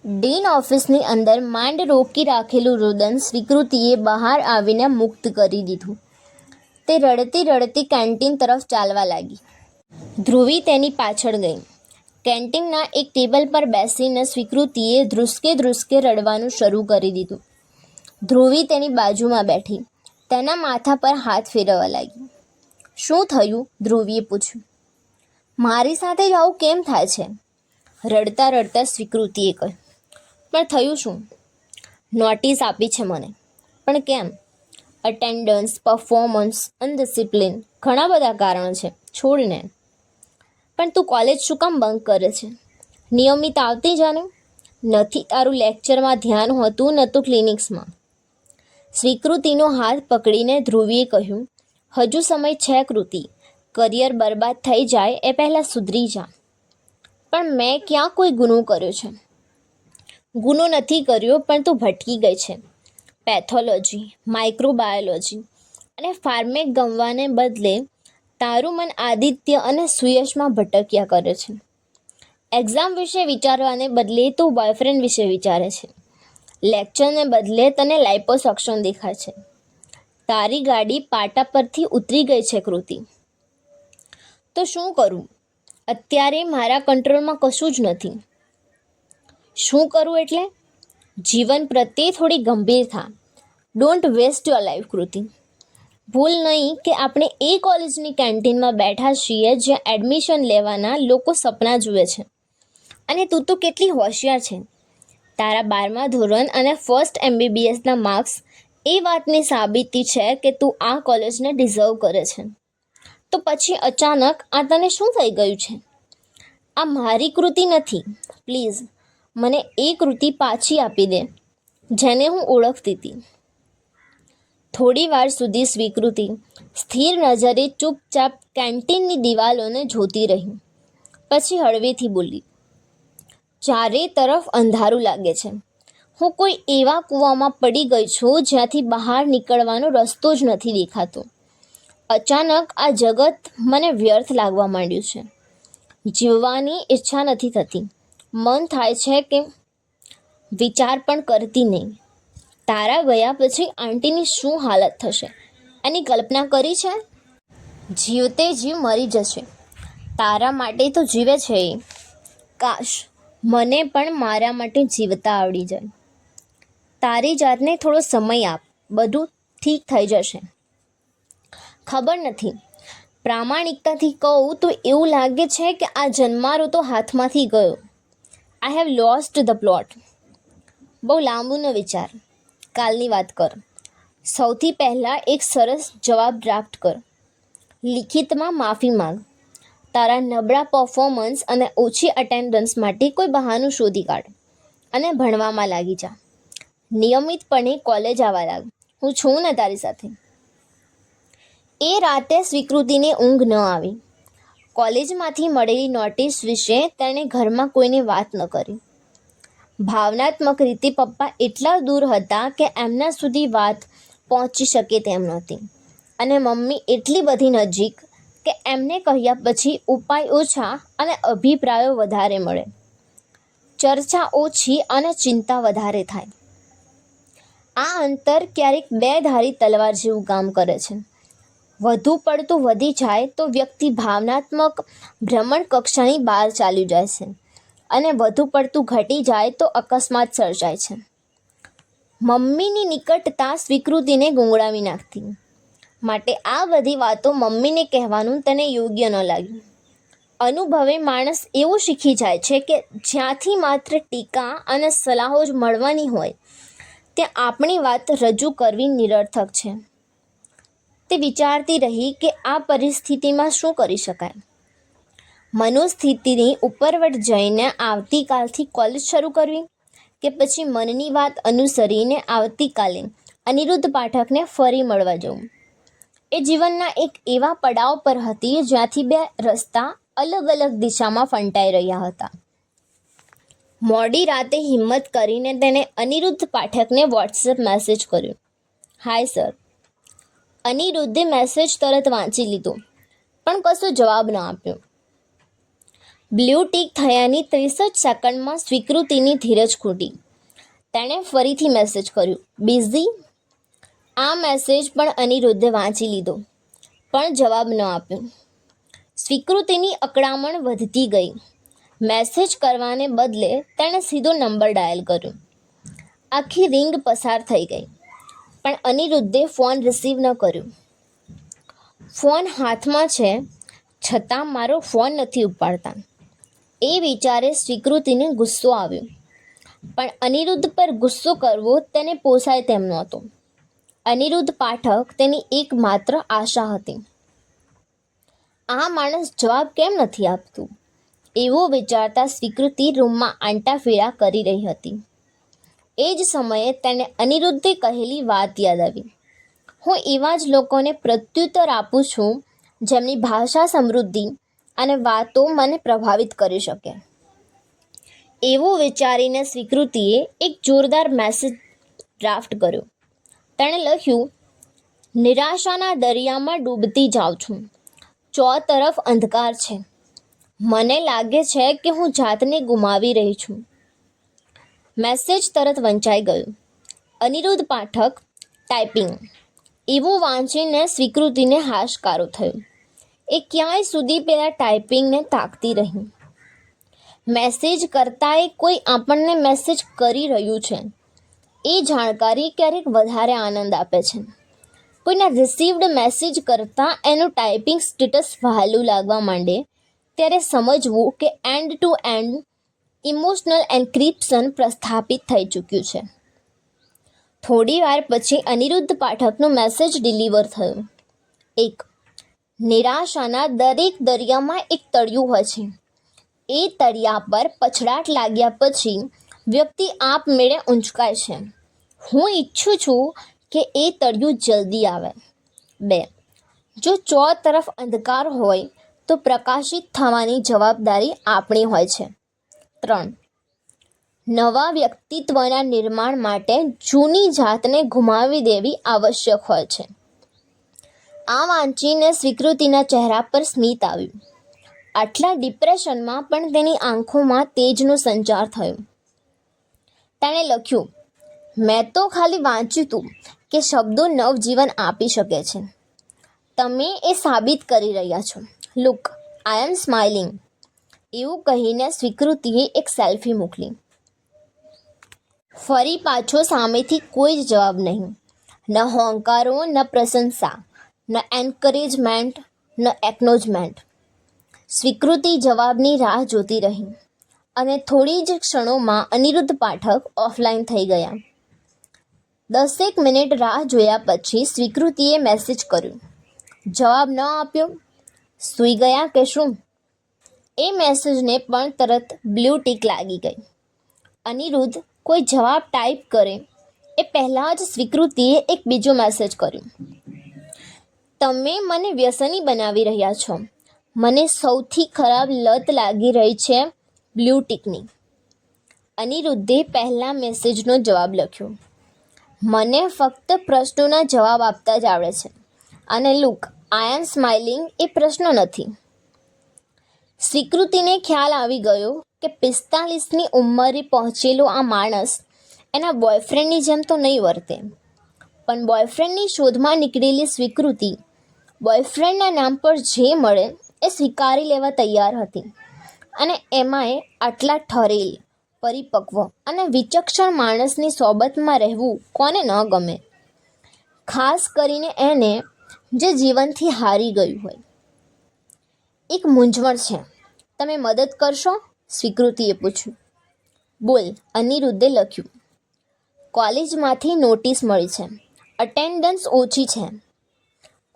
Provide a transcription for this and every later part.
Dean ઓફિસની અંદર માંડ રોકી રાખેલું રુદન સ્વીકૃતિએ બહાર આવીને મુક્ત કરી દીધું. તે રડતી રડતી કેન્ટીન તરફ ચાલવા લાગી. ધ્રુવી તેની પાછળ ગઈ. કેન્ટીનના એક ટેબલ પર બેસીને સ્વીકૃતિએ ધ્રુસકે ધ્રુસકે રડવાનું શરૂ કરી દીધું. ધ્રુવી તેની બાજુમાં બેઠી તેના માથા પર હાથ ફેરવવા લાગી. શું થયું? ધ્રુવીએ પૂછ્યું. મારી સાથે જ આવું કેમ થાય છે? રડતા રડતા સ્વીકૃતિએ કહ્યું. પણ થયું શું? નોટિસ આપી છે મને. પણ કેમ? અટેન્ડન્સ, પરફોર્મન્સ, અનડિસિપ્લિન, ઘણા બધા કારણો છે. છોડને. પણ તું કોલેજ શું કામ બંક કરે છે? નિયમિત આવતી જાને. નથી તારું લેક્ચરમાં ધ્યાન હોતું ન તો ક્લિનિક્સમાં. સ્વીકૃતિનો હાથ પકડીને ધ્રુવીએ કહ્યું, હજુ સમય છે કૃતિ. કરિયર બરબાદ થઈ જાય એ પહેલાં સુધરી જા. પણ મેં ક્યાં કોઈ ગુનો કર્યો છે? ગુનો નથી કર્યો, પણ તું ભટકી ગઈ છે. પેથોલોજી, માઇક્રોબાયોલોજી અને ફાર્મેક ગમવાને બદલે તારું મન આદિત્ય અને સુયશમાં ભટક્યા કરે છે. એક્ઝામ વિશે વિચારવાને બદલે તું બોયફ્રેન્ડ વિશે વિચારે છે. લેક્ચરને બદલે તને લાઇપોસક્શન દેખાય છે. તારી ગાડી પાટા પરથી ઉતરી ગઈ છે કૃતિ. તો શું કરું? અત્યારે મારા કંટ્રોલમાં કશું જ નથી. શું કરું એટલે? જીવન પ્રત્યે થોડી ગંભીર થા. ડોન્ટ વેસ્ટ યોર લાઈફ કૃતિ. ભૂલ નહીં કે આપણે એ કોલેજની કેન્ટીનમાં બેઠા છીએ જ્યાં એડમિશન લેવાના લોકો સપના જુએ છે. અને તું તો કેટલી હોશિયાર છે. તારા 12મા ધોરણ અને ફર્સ્ટ MBBSના માર્ક્સ એ વાતની સાબિતી છે કે તું આ કોલેજને ડિઝર્વ કરે છે. તો પછી અચાનક આ તને શું થઈ ગયું છે? આ મારી કૃતિ નથી. પ્લીઝ મને એ કૃતિ પાછી આપી દે જેને હું ઓળખતી હતી. થોડી વાર સુધી સ્વીકૃતિ સ્થિર નજરે ચૂપચાપ કેન્ટીનની દિવાલોને જોતી રહી. પછી હળવેથી બોલી, ચારે તરફ અંધારું લાગે છે. હું કોઈ એવા કૂવામાં પડી ગઈ છું જ્યાંથી બહાર નીકળવાનો રસ્તો જ નથી દેખાતો. અચાનક આ જગત મને વ્યર્થ લાગવા માંડ્યું છે. જીવવાની ઈચ્છા નથી થતી. મન થાય છે કે વિચાર પણ કરતી નહીં. તારા ગયા પછી આંટીની શું હાલત થશે એની કલ્પના કરી છે? જીવતે જીવ મરી જશે. તારા માટે તો જીવે છે એ. કાશ મને પણ મારા માટે જીવતા આવડી જાય. તારી જાતને થોડો સમય આપ, બધું ઠીક થઈ જશે. ખબર નથી, પ્રામાણિકતાથી કહું તો એવું લાગે છે કે આ જન્મારો તો હાથમાંથી ગયો. I have lost the plot. બહુ લાંબુ ન વિચાર. કાલની વાત કર. સૌથી પહેલાં એક સરસ જવાબ ડ્રાફ્ટ કર. લિખિતમાં માફી માંગ. તારા નબળા પરફોર્મન્સ અને ઓછી અટેન્ડન્સ માટે કોઈ બહાનું શોધી કાઢ અને ભણવામાં લાગી જા. નિયમિતપણે કોલેજ આવવા લાગ. હું છું ને તારી સાથે. એ રાતે સ્વીકૃતિને ઊંઘ ન આવી. કોલેજમાંથી મળેલી નોટિસ વિશે તેણે ઘરમાં કોઈને વાત ન કરી. ભાવનાત્મક રીતે પપ્પા એટલા દૂર હતા કે એમના સુધી વાત પહોંચી શકે તેમ નહોતી. અને મમ્મી એટલી બધી નજીક કે એમને કહ્યા પછી ઉપાય ઓછા અને અભિપ્રાયો વધારે મળે. ચર્ચા ઓછી અને ચિંતા વધારે થાય. આ અંતર ક્યારેક બે ધારી તલવાર જેવું કામ કરે છે. વધુ પડતું વધી જાય તો વ્યક્તિ ભાવનાત્મક ભ્રમણ કક્ષાની બહાર ચાલ્યું જાય છે અને વધુ પડતું ઘટી જાય તો અકસ્માત સર્જાય છે. મમ્મીની નિકટતા સ્વીકૃતિને ગુંગળાવી નાખતી. માટે આ બધી વાતો મમ્મીને કહેવાનું તને યોગ્ય ન લાગ્યું. અનુભવે માણસ એવું શીખી જાય છે કે જ્યાંથી માત્ર ટીકા અને સલાહો જ મળવાની હોય ત્યાં આપણી વાત રજૂ કરવી નિરર્થક છે. તે વિચારતી રહી કે આ પરિસ્થિતિમાં શું કરી શકાય. મનોસ્થિતિની ઉપરવટ જઈને આવતીકાલથી કોલેજ શરૂ કરવી કે પછી મનની વાત અનુસરીને આવતીકાલે અનિરુદ્ધ પાઠકને ફરી મળવા જવું. એ જીવનના એક એવા પડાવ પર હતી જ્યાંથી બે રસ્તા અલગ અલગ દિશામાં ફંટાઈ રહ્યા હતા. મોડી રાતે હિંમત કરીને તેણે અનિરુદ્ધ પાઠકને વોટ્સએપ મેસેજ કર્યો. હાય સર. અનિરુદ્ધે મેસેજ તરત વાંચી લીધો પણ કશો જવાબ ન આપ્યો. બ્લુ ટીક થયાની 63 સેકન્ડમાં સ્વીકૃતિની ધીરજ ખૂટી. તેણે ફરીથી મેસેજ કર્યો, બિઝી. આ મેસેજ પણ અનિરુદ્ધે વાંચી લીધો, પણ જવાબ ન આપ્યો. સ્વીકૃતિની અકળામણ વધતી ગઈ. મેસેજ કરવાને બદલે તેણે સીધો નંબર ડાયલ કર્યો. આખી રિંગ પસાર થઈ ગઈ, પણ અનિરુદ્ધે ફોન રિસીવ ન કર્યો. ફોન હાથમાં છે, છતાં મારો ફોન નથી ઉપાડતા. એ વિચારે સ્વીકૃતિને ગુસ્સો આવ્યો, પણ અનિરુદ્ધ પર ગુસ્સો કરવો તેને પોસાય તેમ નહોતો. અનિરુદ્ધ પાઠક તેની એકમાત્ર આશા હતી. આ માણસ જવાબ કેમ નથી આપતું? એવું વિચારતા સ્વીકૃતિ રૂમમાં આંટાફેરા કરી રહી હતી. એ જ સમયે તેને અનિરુદ્ધે કહેલી વાત યાદ આવી. હું એવા જ લોકોને પ્રત્યુત્તર આપું છું જેમની ભાષા સમૃદ્ધિ અને વાતો મને પ્રભાવિત કરી શકે. એવું વિચારીને સ્વીકૃતિએ એક જોરદાર મેસેજ ડ્રાફ્ટ કર્યો. તેણે લખ્યું, નિરાશાના દરિયામાં ડૂબતી જાઉં છું. ચોતરફ અંધકાર છે. મને લાગે છે કે હું જાતને ગુમાવી રહી છું. મેસેજ તરત વંચાઈ ગયો. અનિરુદ્ધ પાઠક, ટાઈપિંગ. એવું વાંચીને સ્વીકૃતિને હાશકારો થયો. એ ક્યાંય સુધી પેલા ટાઈપિંગને તાકતી રહી. મેસેજ કરતાંય કોઈ આપણને મેસેજ કરી રહ્યું છે એ જાણકારી ક્યારેક વધારે આનંદ આપે છે. કોઈના રિસીવ્ડ મેસેજ કરતાં એનું ટાઈપિંગ સ્ટેટસ વહાલું લાગવા માંડે ત્યારે સમજવું કે end to end emotional encryption પ્રસ્થાપિત થઈ ચૂક્યું છે. થોડી વાર પછી અનિરુદ્ધ પાઠકનો મેસેજ ડિલિવર થયો. 1. નિરાશાના દરેક દરિયામાં એક તળિયું હોય છે. એ તળિયા પર પછડાટ લાગ્યા પછી વ્યક્તિ આપમેળે ઊંચકાય છે. હું ઈચ્છું છું કે એ તળિયું જલ્દી આવે. 2. જો ચોતરફ અંધકાર હોય તો પ્રકાશિત થવાની જવાબદારી આપણી હોય છે. 3. નવા વ્યક્તિત્વના નિર્માણ માટે જૂની જાતને ગુમાવી દેવી આવશ્યક હોય છે. આ વાંચીને સ્વીકૃતિના ચહેરા પર સ્મિત આવ્યું. આટલા ડિપ્રેશનમાં પણ તેની આંખોમાં તેજનો સંચાર થયો. તેણે લખ્યું, મેં તો ખાલી વાંચ્યું હતું કે શબ્દો નવજીવન આપી શકે છે. તમે એ સાબિત કરી રહ્યા છો. લુક, આઈ એમ સ્માઇલિંગ. એવું કહીને સ્વીકૃતિએ એક સેલ્ફી મોકલી. ફરી પાછો સામેથી કોઈ જ જવાબ નહીં. ન હોંકારો, ન પ્રશંસા, ન એન્કરેજમેન્ટ, ન એકનોજમેન્ટ. સ્વીકૃતિ જવાબની રાહ જોતી રહી અને થોડી જ ક્ષણોમાં અનિરુદ્ધ પાઠક ઓફલાઈન થઈ ગયા. 10 મિનિટ રાહ જોયા પછી સ્વીકૃતિએ મેસેજ કર્યો. જવાબ ન આપ્યો? સૂઈ ગયા કે શું? એ મેસેજને પણ તરત બ્લુ ટીક લાગી ગઈ. અનિરુદ્ધ કોઈ જવાબ ટાઈપ કરે એ પહેલાં જ સ્વીકૃતિએ એક બીજો મેસેજ કર્યો. તમે મને વ્યસની બનાવી રહ્યા છો. મને સૌથી ખરાબ લત લાગી રહી છે બ્લુ ટીકની. અનિરુદ્ધે પહેલા મેસેજનો જવાબ લખ્યો. મને ફક્ત પ્રશ્નોના જવાબ આપતા જ આવડે છે અને લુક, આઈ એમ સ્માઇલિંગ એ પ્રશ્ન નથી. સ્વીકૃતિને ખ્યાલ આવી ગયો કે 45ની ઉંમરે પહોંચેલો આ માણસ એના બોયફ્રેન્ડની જેમ તો નહીં વર્તે. પણ બોયફ્રેન્ડની શોધમાં નીકળેલી સ્વીકૃતિ બોયફ્રેન્ડના નામ પર જે મળે એ સ્વીકારી લેવા તૈયાર હતી. અને એમાંય આટલા ઠરેલ, પરિપક્વ અને વિચક્ષણ માણસની સોબતમાં રહેવું કોને ન ગમે? ખાસ કરીને એને જે જીવનથી હારી ગયું હોય. એક મૂંઝવણ છે, તમે મદદ કરશો? સ્વીકૃતિએ પૂછ્યું. બોલ, અનિરુદ્ધે લખ્યું. કોલેજમાંથી નોટિસ મળી છે. અટેન્ડન્સ ઓછી છે.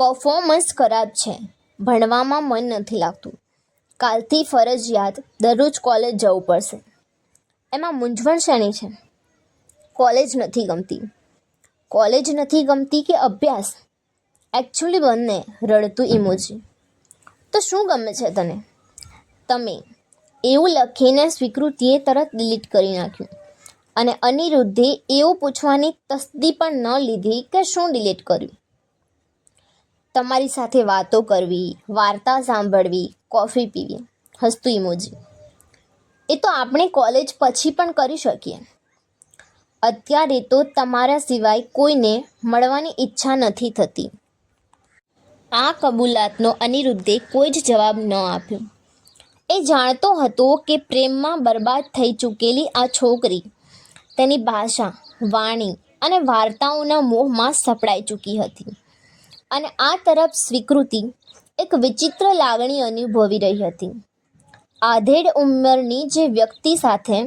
પરફોર્મન્સ ખરાબ છે. ભણવામાં મન નથી લાગતું. કાલથી ફરજિયાત દરરોજ કોલેજ જવું પડશે. એમાં મૂંઝવણ શેની છે? કોલેજ નથી ગમતી. કોલેજ નથી ગમતી કે અભ્યાસ? એકચ્યુઅલી બંને. રડતું ઇમોજી. તો શું ગમે છે તને? તમે. એવું લખીને સ્વીકૃતિએ તરત ડિલીટ કરી નાખ્યું અને અનિરુદ્ધે એવું પૂછવાની તસ્દી પણ ન લીધી કે શું ડિલીટ કર્યું. તમારી સાથે વાતો કરવી, વાર્તા સાંભળવી, કોફી પીવી. હસતું ઇમોજી. એ તો આપણે કોલેજ પછી પણ કરી શકીએ. અત્યારે તો તમારા સિવાય કોઈને મળવાની ઈચ્છા નથી થતી. આ કબૂલાતનો અનિરુદ્ધે કોઈ જ જવાબ ન આપ્યો. એ જાણતો હતો કે પ્રેમમાં બરબાદ થઈ ચૂકેલી આ છોકરી તેની ભાષા, વાણી અને વાર્તાઓના મોહમાં સપડાઈ ચૂકી હતી. અને આ તરફ સ્વીકૃતિ એક વિચિત્ર લાગણી અનુભવી રહી હતી. આધેડ ઉંમરની જે વ્યક્તિ સાથે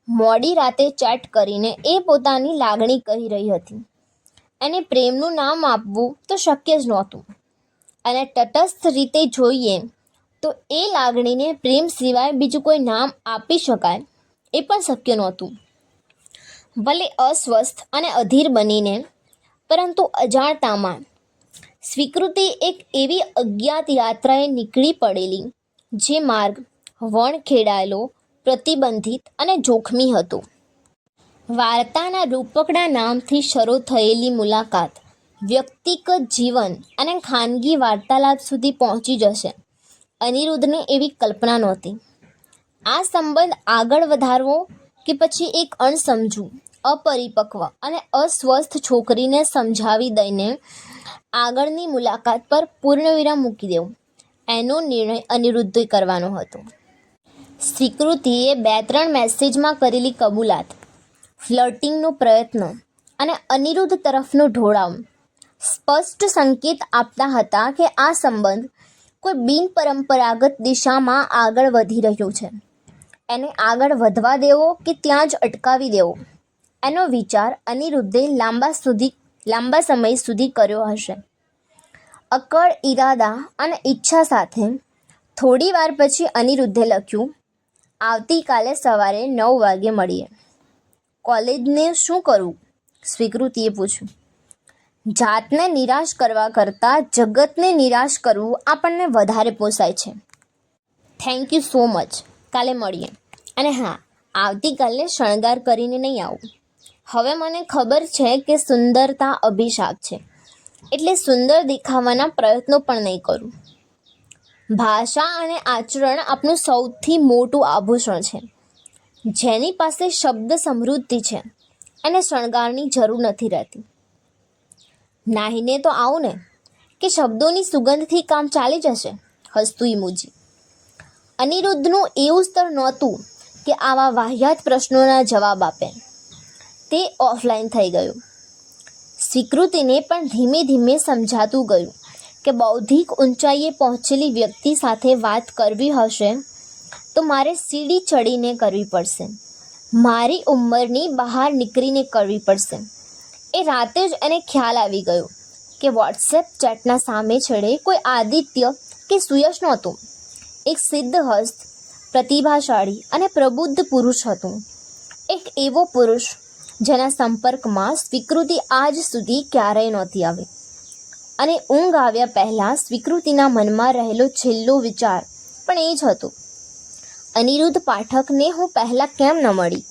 મોડી રાતે ચેટ કરીને એ પોતાની લાગણી કહી રહી હતી, એને પ્રેમનું નામ આપવું તો શક્ય જ નહોતું. અને તટસ્થ રીતે જોઈએ તો એ લાગણીને પ્રેમ સિવાય બીજું કોઈ નામ આપી શકાય એ પણ શક્ય નહોતું. ભલે અસ્વસ્થ અને અધીર બનીને, પરંતુ અજાણતામાં સ્વીકૃતિ એક એવી અજ્ઞાત યાત્રાએ નીકળી પડેલી જે માર્ગ વણખેડાયેલો, પ્રતિબંધિત અને જોખમી હતો. વાર્તાના રૂપકડા નામથી શરૂ થયેલી મુલાકાત વ્યક્તિગત જીવન અને ખાનગી વાર્તાલાપ સુધી પહોંચી જશે, અનિરુદ્ધને એવી કલ્પના નહોતી. આ સંબંધ આગળ વધારવો કે પછી એક અણસમજુ, અપરિપક્વ અને અસ્વસ્થ છોકરીને સમજાવી દઈને આગળની મુલાકાત પર પૂર્ણવિરામ મૂકી દેવું, એનો નિર્ણય અનિરુદ્ધે કરવાનો હતો. સ્વીકૃતિએ 2-3 મેસેજમાં કરેલી કબૂલાત, ફ્લર્ટિંગનો પ્રયત્ન અને અનિરુદ્ધ તરફનો ઢોળાવ સ્પષ્ટ સંકેત આપતા હતા કે આ સંબંધ કોઈ બિનપરંપરાગત દિશામાં આગળ વધી રહ્યો છે. એને આગળ વધવા દેવો કે ત્યાં જ અટકાવી દેવો, એનો વિચાર અનિરુદ્ધે લાંબા સમય સુધી કર્યો હશે. અકળ ઈરાદા અને ઈચ્છા સાથે થોડી વાર પછી અનિરુદ્ધે લખ્યું, આવતીકાલે સવારે 9 વાગે મળીએ. કોલેજને શું કરવું? સ્વીકૃતિએ પૂછ્યું. જાતને નિરાશ કરવા કરતાં જગતને નિરાશ કરવું આપણને વધારે પોસાય છે. Thank you so much. કાલે મળીએ. અને હા, આવતીકાલે શણગાર કરીને નહીં આવું. હવે મને ખબર છે કે સુંદરતા અભિશાપ છે, એટલે સુંદર દેખાવાના પ્રયત્નો પણ નહીં કરું. ભાષા અને આચરણ આપણું સૌથી મોટું આભૂષણ છે. જેની પાસે શબ્દ સમૃદ્ધિ છે એને શણગારની જરૂર નથી રહેતી. નાહીને તો આવું ને કે શબ્દોની સુગંધથી કામ ચાલી જશે. હસતું ઇમોજી. અનિરુદ્ધનું એવું સ્તર નહોતું કે આવા વાહિયાત પ્રશ્નોના જવાબ આપે. તે ઓફલાઈન થઈ ગયું. સ્વીકૃતિને પણ ધીમે ધીમે સમજાતું ગયું કે બૌદ્ધિક ઊંચાઈએ પહોંચેલી વ્યક્તિ સાથે વાત કરવી હશે તો મારે સીડી ચડીને કરવી પડશે, મારી ઉંમરની બહાર નીકળીને કરવી પડશે. એ રાતે જ એને ખ્યાલ આવી ગયો કે વોટ્સએપ ચેટના સામે છેડે કોઈ આદિત્ય કે સુયશ નહોતું. એક સિદ્ધહસ્ત, પ્રતિભાશાળી અને પ્રબુદ્ધ પુરુષ હતું. એક એવો પુરુષ જેના સંપર્કમાં સ્વીકૃતિ આજ સુધી ક્યારેય નહોતી આવી. અને ઊંઘ આવ્યા પહેલાં સ્વીકૃતિના મનમાં રહેલો છેલ્લો વિચાર પણ એ જ હતો, અનિરુદ્ધ પાઠકને હું પહેલાં કેમ ન મળી.